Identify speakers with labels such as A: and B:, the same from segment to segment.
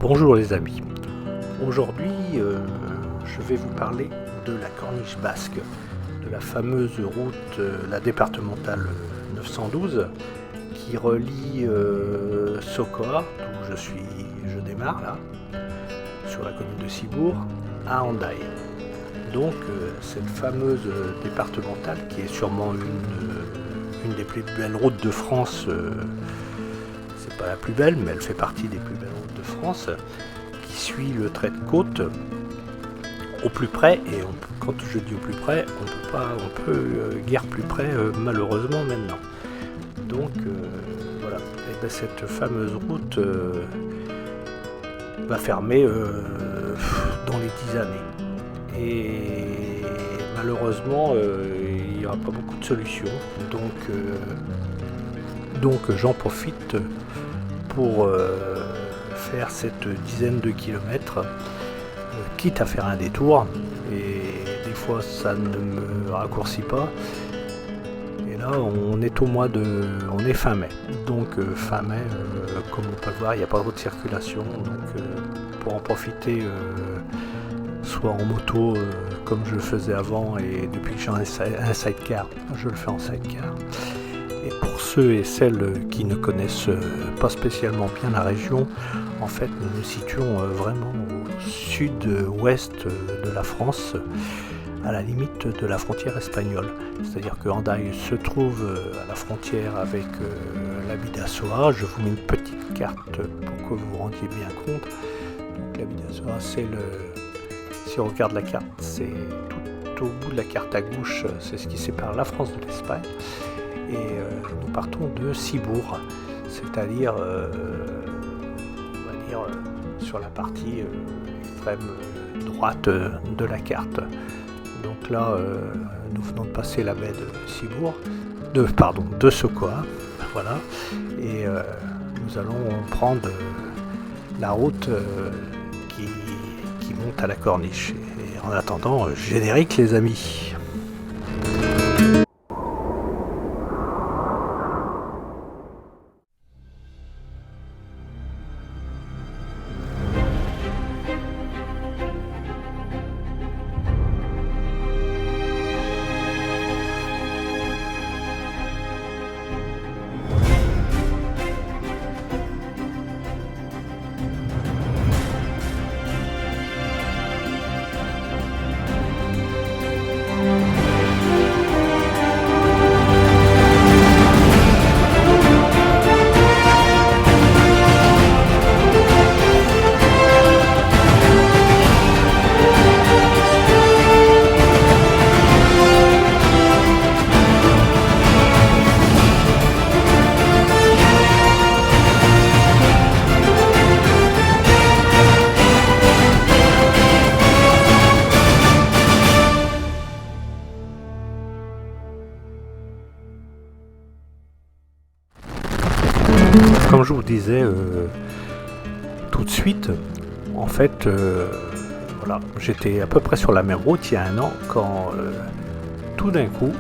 A: Bonjour les amis, aujourd'hui je vais vous parler de la Corniche basque, de la fameuse route, la départementale 912 qui relie Sokoa, d'où je démarre là, sur la commune de Cibourg, à Hendaye. Donc cette fameuse départementale qui est sûrement une des plus belles routes de France, c'est pas la plus belle mais elle fait partie des plus belles routes de France, qui suit le trait de côte au plus près, et quand je dis au plus près, on peut guère plus près malheureusement maintenant. Donc voilà, et bien, cette fameuse route va fermer dans les 10 années. Et malheureusement, il n'y aura pas beaucoup de solutions. Donc j'en profite pour faire cette dizaine de kilomètres, quitte à faire un détour. Et des fois, ça ne me raccourcit pas. Et là, on est fin mai. Donc fin mai, comme on peut le voir, il n'y a pas trop de circulation. Donc pour en profiter, soit en moto comme je le faisais avant, et depuis que j'ai un sidecar, je le fais en sidecar. Et pour ceux et celles qui ne connaissent pas spécialement bien la région, en fait nous nous situons vraiment au sud-ouest de la France, à la limite de la frontière espagnole. C'est-à-dire que Hendaye se trouve à la frontière avec la Bidassoa. Je vous mets une petite carte pour que vous vous rendiez bien compte. Donc la Bidassoa, c'est si on regarde la carte, c'est tout au bout de la carte à gauche, c'est ce qui sépare la France de l'Espagne. Et nous partons de Cibourg, c'est-à-dire on va dire sur la partie extrême droite de la carte. Donc là, nous venons de passer la baie de Cibourg, de Sokoa, voilà, et nous allons prendre la route qui monte à la Corniche. Et en attendant, générique les amis. Comme je vous disais tout de suite, en fait, voilà, j'étais à peu près sur la même route il y a un an, quand tout d'un coup,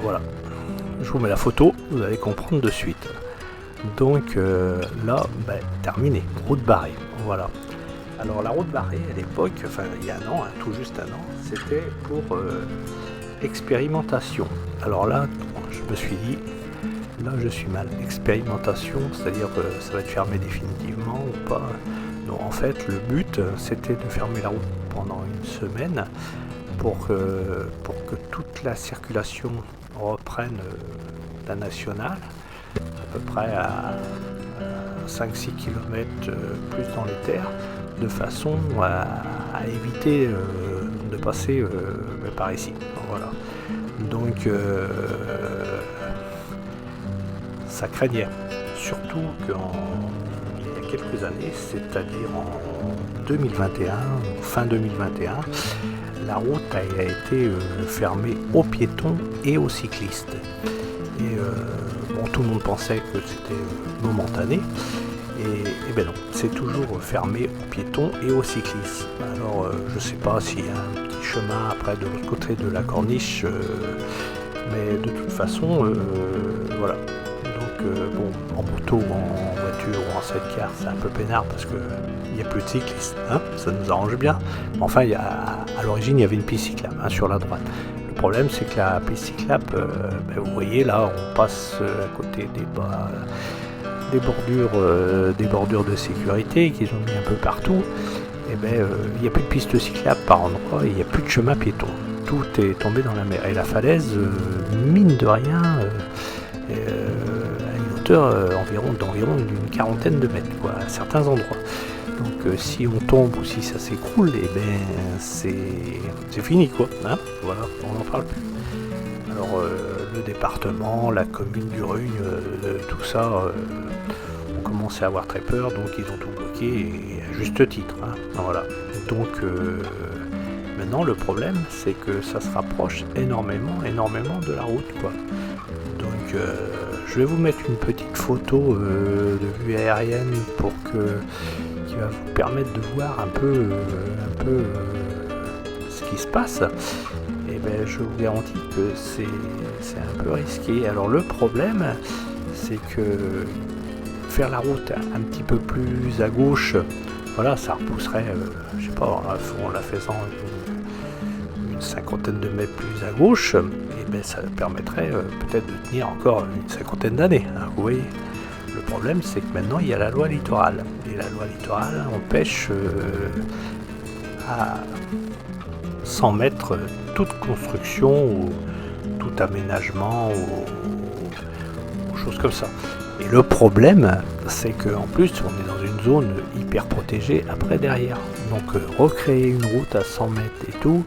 A: voilà, je vous mets la photo, vous allez comprendre de suite. Donc là, terminé, route barrée, voilà. Alors la route barrée à l'époque, enfin il y a un an, tout juste un an, c'était pour expérimentation. Alors là, je me suis dit, là je suis mal. Expérimentation, c'est-à-dire que ça va être fermé définitivement ou pas? Non, en fait le but c'était de fermer la route pendant une semaine pour que toute la circulation reprenne la nationale, à peu près à 5-6 km plus dans les terres, de façon à éviter de passer par ici. Voilà. Donc ça craignait, surtout qu'il y a quelques années, c'est-à-dire en 2021, fin 2021, la route a été fermée aux piétons et aux cyclistes. Et tout le monde pensait que c'était momentané, et ben non, c'est toujours fermé aux piétons et aux cyclistes. Alors je sais pas s'il y a un petit chemin après de l'autre côté de la Corniche, mais de toute façon, voilà. Donc en moto ou en voiture, voiture ou en sidecar, c'est un peu peinard parce que il n'y a plus de cyclistes, hein, ça nous arrange bien. Mais enfin, à l'origine, il y avait une piste cyclable sur la droite. Le problème, c'est que la piste cyclable, vous voyez là, on passe à côté des bordures de sécurité qu'ils ont mis un peu partout. Et il n'y a plus de piste cyclable par endroit et il n'y a plus de chemin piéton. Tout est tombé dans la mer. Et la falaise, mine de rien, à une hauteur d'environ d'une quarantaine de mètres, quoi, à certains endroits. Donc si on tombe ou si ça s'écroule, c'est fini, quoi. Hein, voilà, on n'en parle plus. Alors le département, la commune du Rugne, tout ça, ont commencé à avoir très peur, donc ils ont tout bloqué, et à juste titre. Hein, voilà. Donc maintenant le problème, c'est que ça se rapproche énormément de la route, quoi. Donc je vais vous mettre une petite photo de vue aérienne qui va vous permettre de voir un peu ce qui se passe. Et je vous garantis que c'est un peu risqué. Alors le problème, c'est que faire la route un petit peu plus à gauche, voilà, ça repousserait, je sais pas, en la faisant une cinquantaine de mètres plus à gauche, et ça permettrait peut-être de tenir encore une cinquantaine d'années, hein, vous voyez. Le problème, c'est que maintenant il y a la loi littorale, et la loi littorale empêche à 100 mètres toute construction ou tout aménagement ou choses comme ça. Et le problème, c'est qu'en plus on est dans une zone hyper protégée après derrière. Donc recréer une route à 100 mètres et tout,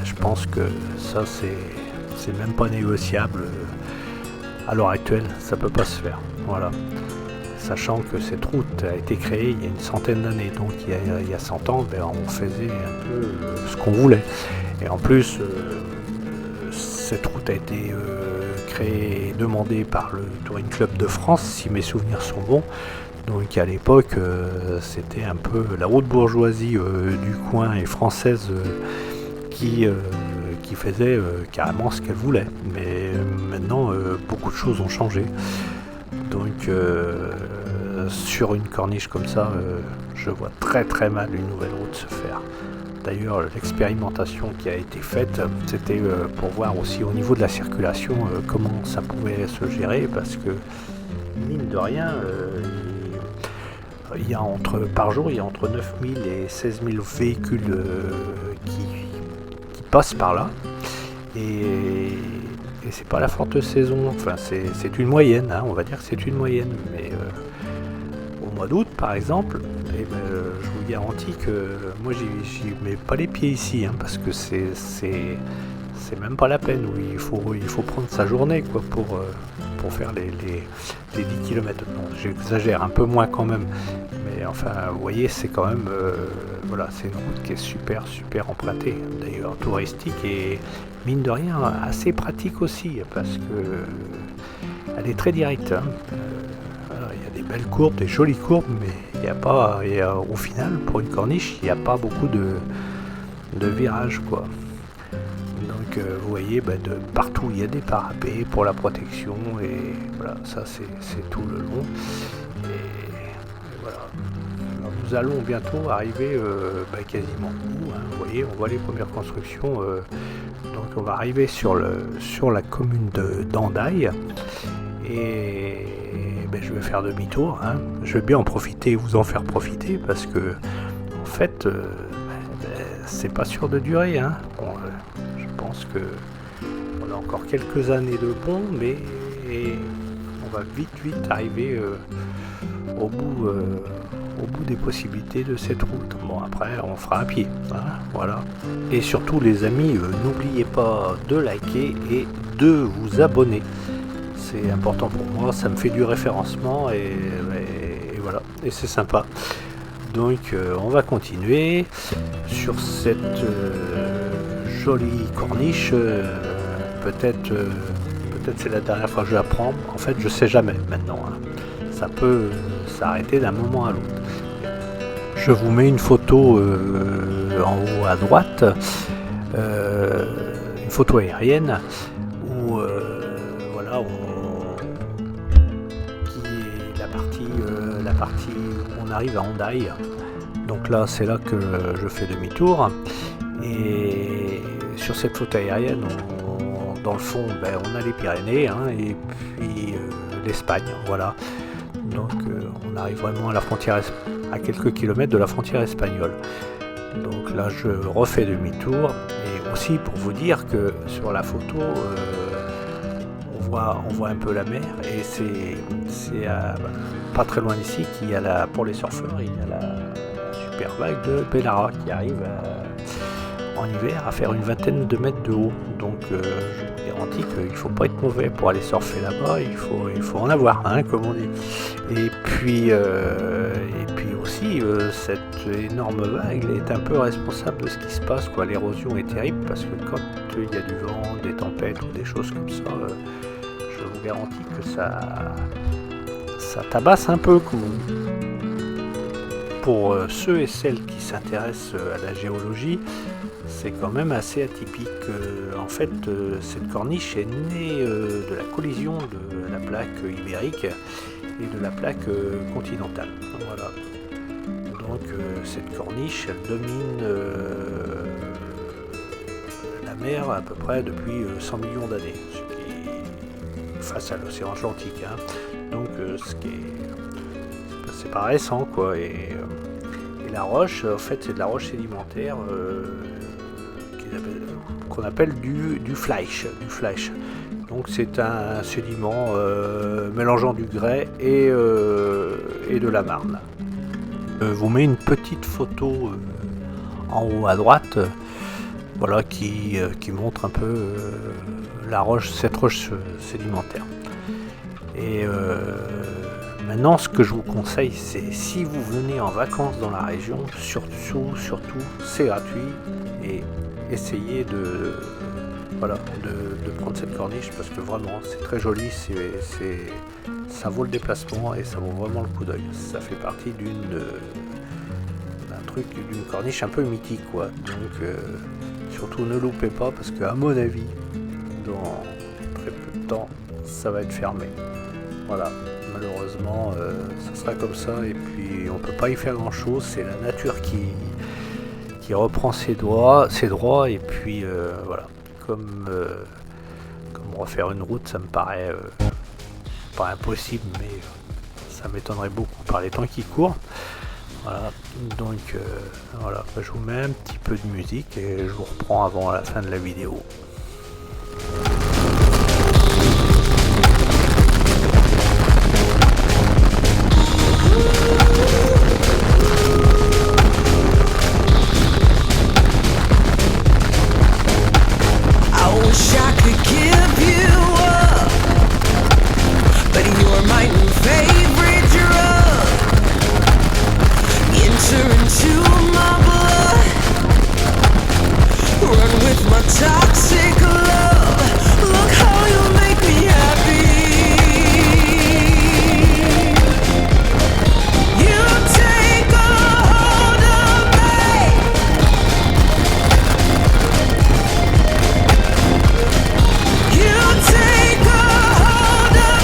A: je pense que ça c'est même pas négociable. À l'heure actuelle, ça peut pas se faire. Voilà. Sachant que cette route a été créée il y a une centaine d'années, donc il y a 100 ans, on faisait un peu ce qu'on voulait. Et en plus, cette route a été créée et demandée par le Touring Club de France, si mes souvenirs sont bons. Donc à l'époque, c'était un peu la haute bourgeoisie du coin et française qui faisait carrément ce qu'elle voulait. Mais maintenant, beaucoup de choses ont changé. Donc sur une corniche comme ça, je vois très très mal une nouvelle route se faire. D'ailleurs, l'expérimentation qui a été faite, c'était pour voir aussi au niveau de la circulation comment ça pouvait se gérer, parce que mine de rien, par jour, il y a entre 9000 et 16 000 véhicules qui passent par là. Et c'est pas la forte saison, enfin c'est une moyenne, hein, on va dire que c'est une moyenne, mais au mois d'août par exemple, je vous garantis que moi j'y mets pas les pieds ici, hein, parce que c'est même pas la peine, où il faut prendre sa journée, quoi, pour faire les 10 km. Non, j'exagère un peu moins quand même, mais enfin vous voyez, c'est quand même voilà, c'est une route qui est super empruntée, d'ailleurs touristique, et mine de rien assez pratique aussi, parce que elle est très directe, hein. Il y a des belles courbes, des jolies courbes, mais au final, pour une corniche, il n'y a pas beaucoup de virages, quoi. Donc vous voyez, de partout il y a des parapets pour la protection, et voilà, ça c'est tout le long. Et voilà. Alors, nous allons bientôt arriver quasiment où, hein, vous voyez, on voit les premières constructions. Donc on va arriver sur la commune d'Andaille, et je vais faire demi-tour, hein. Je vais bien en profiter, vous en faire profiter, parce que en fait c'est pas sûr de durer, hein. Je pense que on a encore quelques années de bon, mais on va vite arriver au bout des possibilités de cette route. Bon, après on fera à pied, hein, voilà. Et surtout les amis, n'oubliez pas de liker et de vous abonner. C'est important pour moi, ça me fait du référencement, et voilà, et c'est sympa. Donc on va continuer sur cette jolie corniche. Peut-être c'est la dernière fois que je la prends. En fait, je sais jamais maintenant, hein. Ça peut s'arrêter d'un moment à l'autre. Je vous mets une photo en haut à droite, une photo aérienne où qui est la la partie où on arrive à Hendaye. Donc là, c'est là que je fais demi-tour. Et sur cette photo aérienne, dans le fond, on a les Pyrénées, hein, et puis l'Espagne, voilà. Donc on arrive vraiment à la frontière, à quelques kilomètres de la frontière espagnole. Donc là, je refais demi-tour. Et aussi pour vous dire que sur la photo, on voit un peu la mer, et c'est pas très loin d'ici qu'il y a pour les surfeurs, il y a la super vague de Bellara qui arrive en hiver à faire une vingtaine de mètres de haut. Donc je vous garantis qu'il ne faut pas être mauvais pour aller surfer là-bas, il faut en avoir, hein, comme on dit. Et puis aussi, cette énorme vague est un peu responsable de ce qui se passe, quoi. L'érosion est terrible parce que quand il y a du vent, des tempêtes ou des choses comme ça, je vous garantis que ça tabasse un peu. Pour ceux et celles qui s'intéressent à la géologie, c'est quand même assez atypique. En fait, cette corniche est née de la collision de la plaque ibérique et de la plaque continentale. Voilà. Donc cette corniche, elle domine la mer à peu près depuis 100 millions d'années, ce qui est face à l'océan Atlantique, hein. Donc c'est pas récent, quoi. Et la roche, en fait, c'est de la roche sédimentaire qu'on appelle du fleisch. Donc c'est un sédiment mélangeant du grès et de la marne. Je vous mets une petite photo en haut à droite, voilà, qui montre un peu cette roche sédimentaire. Et maintenant, ce que je vous conseille, c'est si vous venez en vacances dans la région, surtout, c'est gratuit, et essayez de prendre cette corniche parce que vraiment, c'est très joli, ça vaut le déplacement et ça vaut vraiment le coup d'œil. Ça fait partie d'une corniche un peu mythique, quoi. Donc, surtout ne loupez pas parce qu'à mon avis, dans très peu de temps, ça va être fermé. Voilà, malheureusement, ça sera comme ça, et puis on peut pas y faire grand chose, c'est la nature qui reprend ses droits, et puis voilà, comme refaire une route, ça me paraît pas impossible, mais ça m'étonnerait beaucoup par les temps qui courent. Voilà, donc voilà, je vous mets un petit peu de musique et je vous reprends avant la fin de la vidéo.
B: Toxic love, look how you make me happy. You take a hold of me. You take a hold of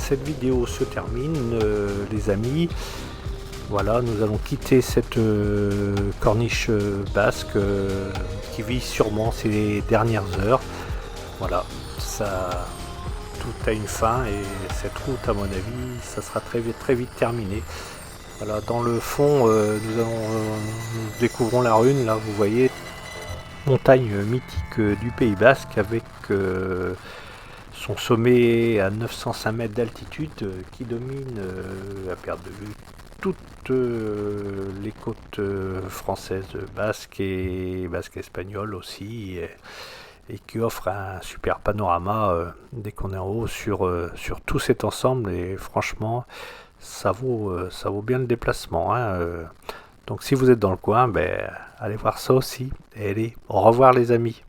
A: Cette vidéo se termine, les amis. Voilà, nous allons quitter cette corniche basque qui vit sûrement ses dernières heures. Voilà, ça, tout a une fin et cette route, à mon avis, ça sera très vite terminé. Voilà, dans le fond, nous découvrons la Rune, là, vous voyez, montagne mythique du Pays Basque avec son sommet à 905 mètres d'altitude qui domine à perte de vue toutes les côtes françaises, basques et basques espagnoles aussi, et qui offre un super panorama dès qu'on est en haut sur tout cet ensemble. Et franchement, ça vaut bien le déplacement, hein. Donc si vous êtes dans le coin, allez voir ça aussi. Et allez, au revoir les amis.